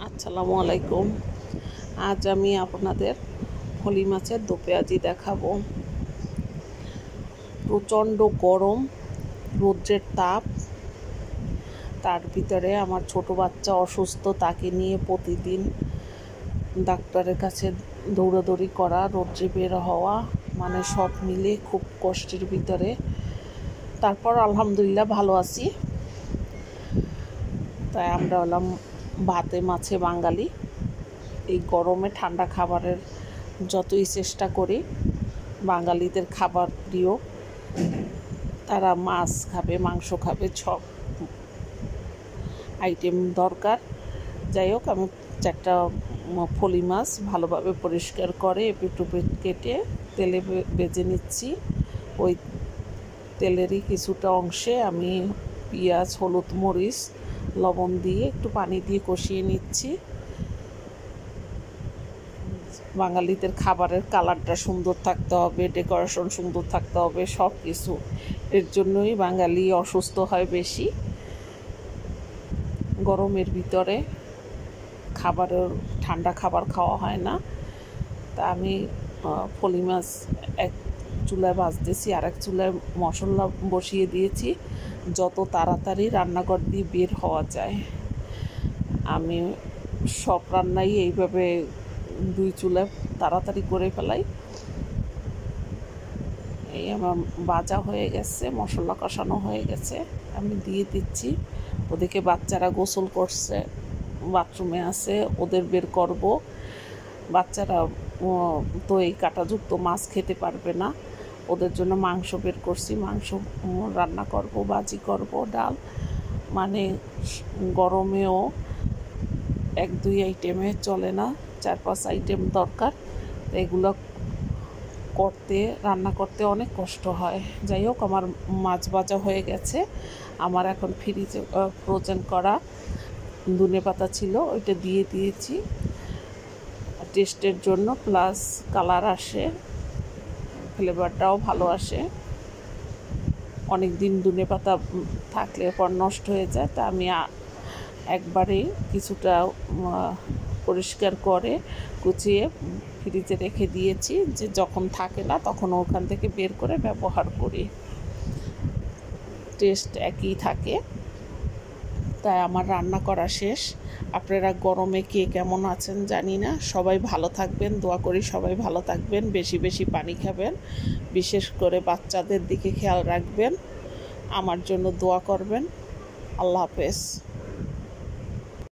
আসসালামু আলাইকুম। আজ আমি আপনাদের ফলি মাছের দো পেঁয়াজি দেখাবো। প্রচণ্ড গরম, রৌদ্রের তাপ, তার ভিতরে আমার ছোট বাচ্চা অসুস্থ, তাকে নিয়ে প্রতিদিন ডাক্তারের কাছে দৌড়াদৌড়ি করা, রৌদ্রে বের হওয়া, মানে সব মিলে খুব কষ্টের ভিতরে। তারপর আলহামদুলিল্লাহ ভালো আছি। তাই আমরা হলাম ভাতে মাছে বাঙালি। এই গরমে ঠান্ডা খাবারের যতই চেষ্টা করি, বাঙালিদের খাবার প্রিয়, তারা মাছ খাবে, মাংস খাবে, সব আইটেম দরকার। যাই হোক, আমি একটা ফলি মাছ ভালোভাবে পরিষ্কার করে এপিঠ ওপিঠ কেটে তেলে ভেজে নিচ্ছি। ওই তেলেরই কিছুটা অংশে আমি পেঁয়াজ, হলুদ, মরিচ, লবণ দিয়ে একটু পানি দিয়ে কষিয়ে নিচ্ছি। বাঙালিদের খাবারের কালারটা সুন্দর থাকতে হবে, ডেকোরেশন সুন্দর থাকতে হবে, সব কিছু। এর জন্যই বাঙালি অসুস্থ হয় বেশি। গরমের ভিতরে ঠান্ডা খাবার খাওয়া হয় না। তা আমি ফলি মাছ এক চুলায় ভাজতেছি, আর এক চুলায় মশলা বসিয়ে দিয়েছি, যত তাড়াতাড়ি রান্নাঘর দিয়ে বের হওয়া যায়। আমি সব রান্নাই এইভাবে দুই চুলায় তাড়াতাড়ি করে ফেলাই। এই আমার ভাজা হয়ে গেছে, মশলা কষানো হয়ে গেছে, আমি দিয়ে দিচ্ছি। ওদিকে বাচ্চারা গোসল করছে, বাথরুমে আছে, ওদের বের করব। বাচ্চারা তো এই কাঁটাযুক্ত মাছ খেতে পারবে না, ওদের জন্য মাংস বের করছি। মাংস রান্না করব, ভাজি করব, ডাল, মানে গরমেও এক দুই আইটেমে চলে না, 4-5 আইটেম দরকার। এগুলো রান্না করতে অনেক কষ্ট হয়। যাই হোক, আমার মাছ ভাজা হয়ে গেছে। আমার এখন ফ্রিজে ফ্রোজেন করা ধনেপাতা ছিল, ওইটা দিয়ে দিয়েছি টেস্টের জন্য, প্লাস কালার আসে, ফ্লেভারটাও ভালো আসে। অনেক দিন ধনেপাতা থাকলে পর নষ্ট হয়ে যায়, তা আমি একবারে কিছুটা পরিষ্কার করে কুচিয়ে ফ্রিজে রেখে দিয়েছি, যে যখন থাকে না তখন ওখান থেকে বের করে ব্যবহার করি, টেস্ট একই থাকে। তাই আমার রান্না করা শেষ। আপনারা গরমে কে কেমন আছেন জানি না, সবাই ভালো থাকবেন, দোয়া করি সবাই ভালো থাকবেন, বেশি বেশি পানি খাবেন, বিশেষ করে বাচ্চাদের দিকে খেয়াল রাখবেন, আমার জন্য দোয়া করবেন। আল্লাহ হাফেজ।